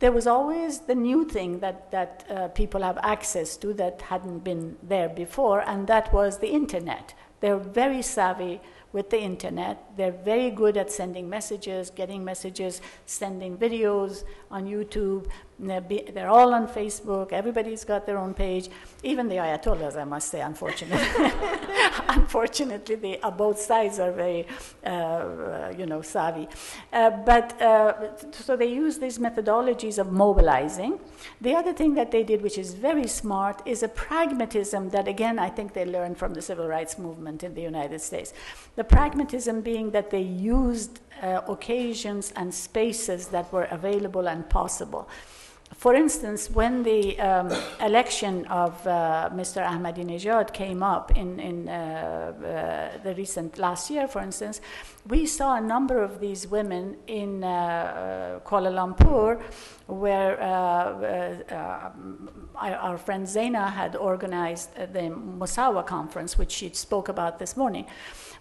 there was always the new thing that people have access to that hadn't been there before, and that was the internet. They're very savvy with the internet. They're very good at sending messages, getting messages, sending videos on YouTube. They're all on Facebook. Everybody's got their own page. Even the Ayatollahs, I must say, unfortunately. Unfortunately, both sides are very, savvy. So they use these methodologies of mobilizing. The other thing that they did, which is very smart, is a pragmatism that, again, I think they learned from the civil rights movement in the United States. The pragmatism being that they used occasions and spaces that were available and possible. For instance, when the election of Mr. Ahmadinejad came up in the recent last year, for instance, we saw a number of these women in Kuala Lumpur, where our friend Zaina had organized the Misawa Conference, which she spoke about this morning.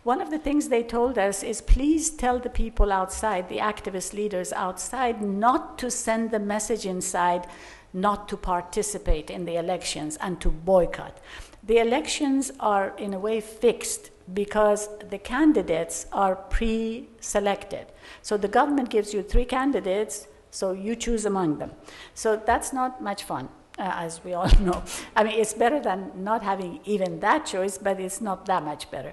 One of the things they told us is, please tell the people outside, the activist leaders outside, not to send the message inside, not to participate in the elections and to boycott. The elections are in a way fixed because the candidates are pre-selected. So the government gives you 3 candidates, so you choose among them. So that's not much fun. As we all know. I mean, it's better than not having even that choice, but it's not that much better.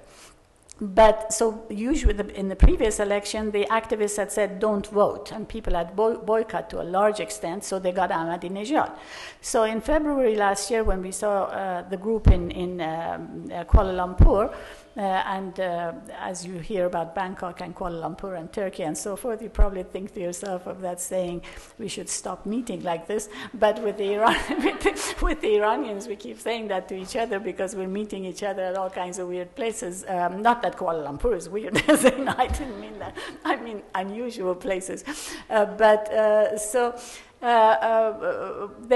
But so usually in the previous election, the activists had said, don't vote, and people had boycotted to a large extent, so they got Ahmadinejad. So in February last year, when we saw the group in Kuala Lumpur, and as you hear about Bangkok and Kuala Lumpur and Turkey and so forth, you probably think to yourself of that saying, we should stop meeting like this. But with the Iranians, we keep saying that to each other because we're meeting each other at all kinds of weird places. Not that Kuala Lumpur is weird. No, I didn't mean that. I mean unusual places.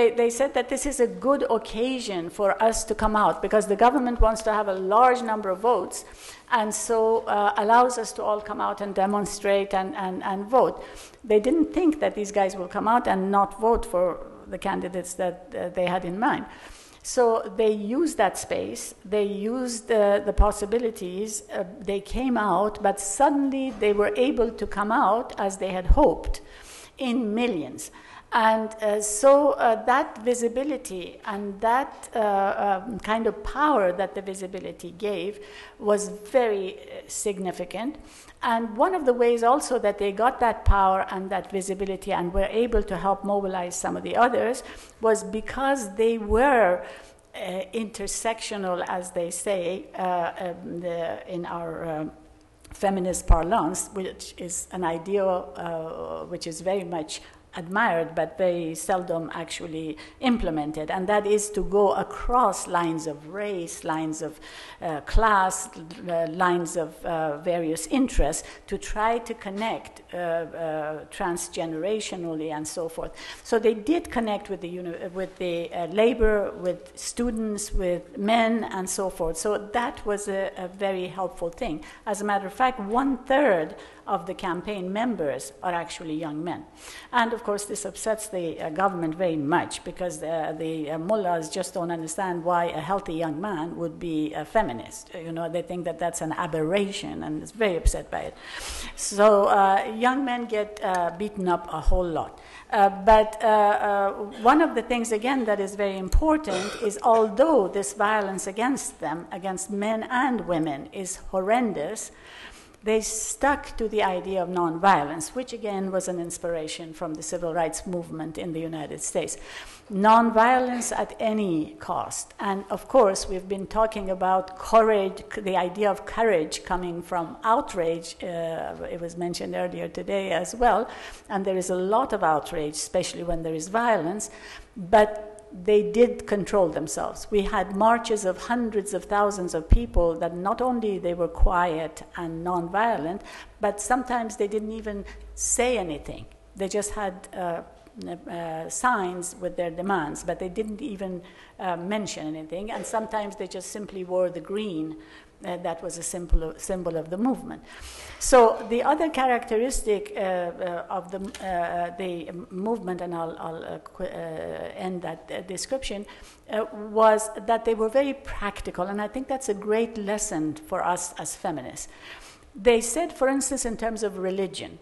They said that this is a good occasion for us to come out because the government wants to have a large number of votes, and so allows us to all come out and demonstrate and vote. They didn't think that these guys will come out and not vote for the candidates that they had in mind. So they used that space, they used the possibilities, they came out, but suddenly they were able to come out as they had hoped in millions. And so that visibility and that kind of power that the visibility gave was very significant. And one of the ways also that they got that power and that visibility and were able to help mobilize some of the others was because they were intersectional, as they say, in our feminist parlance, which is an idea which is very much admired but very seldom actually implemented, and that is to go across lines of race, lines of class, lines of various interests to try to connect transgenerationally and so forth. So they did connect with the labor, with students, with men and so forth. So that was a very helpful thing. As a matter of fact, 1/3 of the campaign members are actually young men. And of course, this upsets the government very much because the mullahs just don't understand why a healthy young man would be a feminist. You know, they think that that's an aberration and is very upset by it. So young men get beaten up a whole lot. But one of the things, again, that is very important is although this violence against them, against men and women, is horrendous, they stuck to the idea of nonviolence, which again was an inspiration from the civil rights movement in the United States. Nonviolence at any cost. And of course, we've been talking about courage, the idea of courage coming from outrage. It was mentioned earlier today as well. And there is a lot of outrage, especially when there is violence. But they did control themselves. We had marches of hundreds of thousands of people that not only they were quiet and nonviolent, but sometimes they didn't even say anything. They just had signs with their demands, but they didn't even mention anything. And sometimes they just simply wore the green that was a symbol of the movement. So the other characteristic of the movement, and I'll end that description, was that they were very practical, and I think that's a great lesson for us as feminists. They said, for instance, in terms of religion,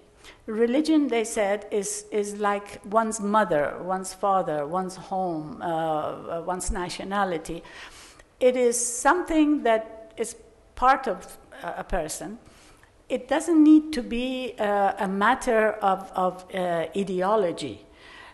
they said, is like one's mother, one's father, one's home, one's nationality. It is something that is part of a person. It doesn't need to be a matter of ideology.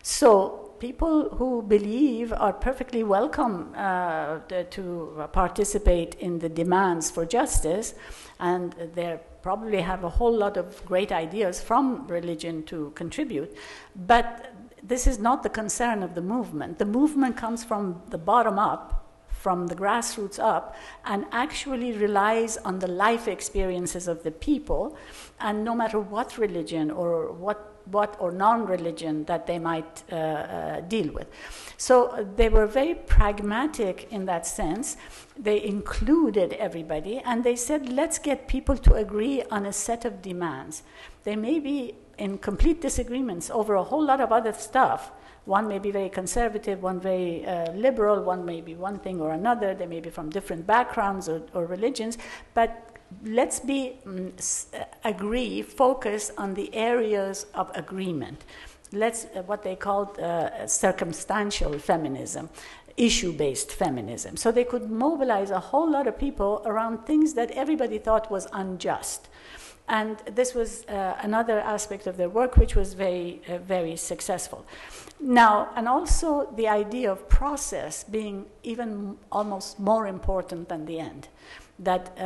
So people who believe are perfectly welcome to participate in the demands for justice, and they probably have a whole lot of great ideas from religion to contribute. But this is not the concern of the movement. The movement comes from the bottom up, from the grassroots up, and actually relies on the life experiences of the people, and no matter what religion or what or non-religion that they might deal with. So they were very pragmatic in that sense. They included everybody, and they said, let's get people to agree on a set of demands. They may be in complete disagreements over a whole lot of other stuff. One may be very conservative, one very liberal, one may be one thing or another. They may be from different backgrounds or religions, but let's focus on the areas of agreement. Let's, what they called circumstantial feminism, issue-based feminism. So they could mobilize a whole lot of people around things that everybody thought was unjust. And this was another aspect of their work, which was very, very successful. Now, and also the idea of process being even almost more important than the end. That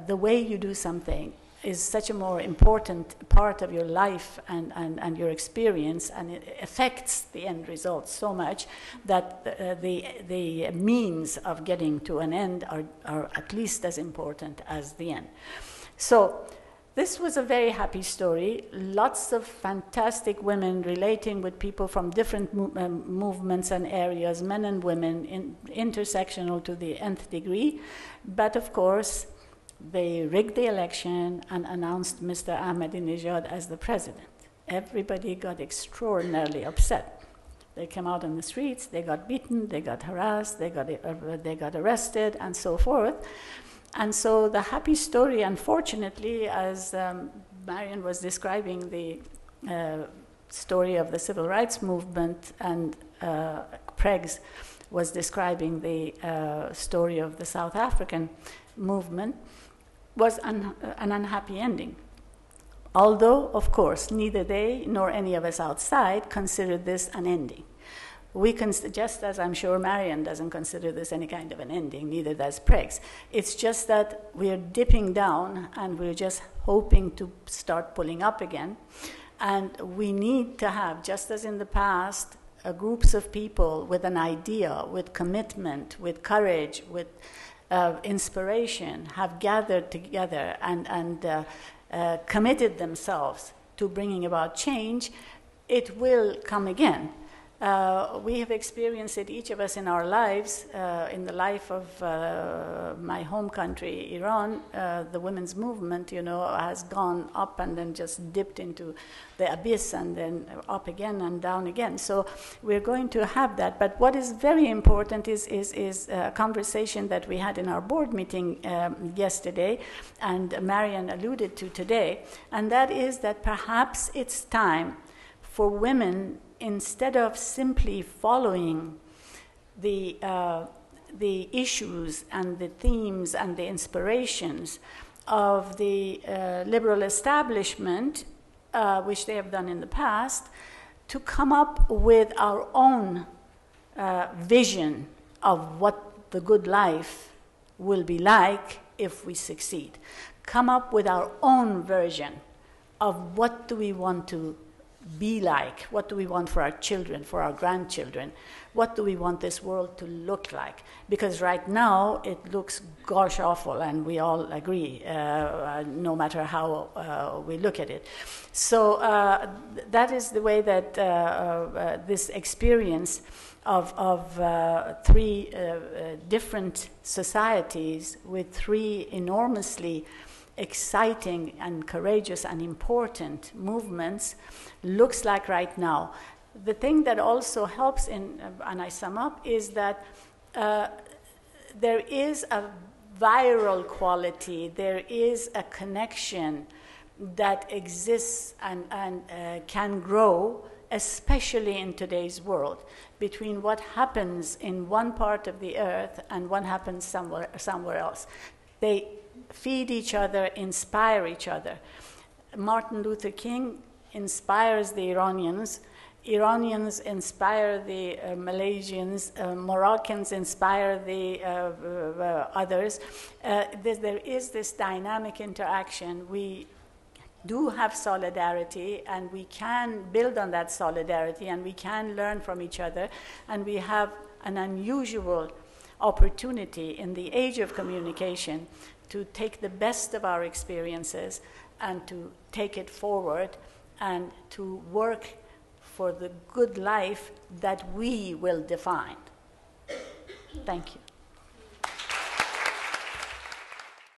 the way you do something is such a more important part of your life and your experience, and it affects the end result so much that the means of getting to an end are at least as important as the end. So this was a very happy story. Lots of fantastic women relating with people from different movements and areas, men and women, intersectional to the nth degree. But of course, they rigged the election and announced Mr. Ahmadinejad as the president. Everybody got extraordinarily upset. They came out on the streets, they got beaten, they got harassed, they got arrested, and so forth. And so the happy story, unfortunately, as Marion was describing the story of the civil rights movement, and Pregs was describing the story of the South African movement, was an unhappy ending. Although, of course, neither they nor any of us outside considered this an ending. We can, just as I'm sure Marion doesn't consider this any kind of an ending, neither does Pregs. It's just that we're dipping down and we're just hoping to start pulling up again. And we need to have, just as in the past, groups of people with an idea, with commitment, with courage, with inspiration, have gathered together and committed themselves to bringing about change. It will come again. We have experienced it, each of us, in our lives. In the life of my home country, Iran, the women's movement, has gone up and then just dipped into the abyss and then up again and down again. So we're going to have that. But what is very important is a conversation that we had in our board meeting yesterday, and Marion alluded to today, and that is that perhaps it's time for women, instead of simply following the issues and the themes and the inspirations of the liberal establishment, which they have done in the past, to come up with our own vision of what the good life will be like if we succeed. Come up with our own version of what do we want to be like? What do we want for our children, for our grandchildren? What do we want this world to look like? Because right now it looks gosh awful, and we all agree, no matter how we look at it. So that is the way that this experience of three different societies with three enormously exciting and courageous and important movements looks like right now. The thing that also helps in, and I sum up, is that there is a viral quality, there is a connection that exists and can grow, especially in today's world, between what happens in one part of the earth and what happens somewhere else. They feed each other, inspire each other. Martin Luther King inspires the Iranians. Iranians inspire the Malaysians. Moroccans inspire the others. There is this dynamic interaction. We do have solidarity, and we can build on that solidarity, and we can learn from each other, and we have an unusual opportunity in the age of communication to take the best of our experiences and to take it forward and to work for the good life that we will define. Thank you.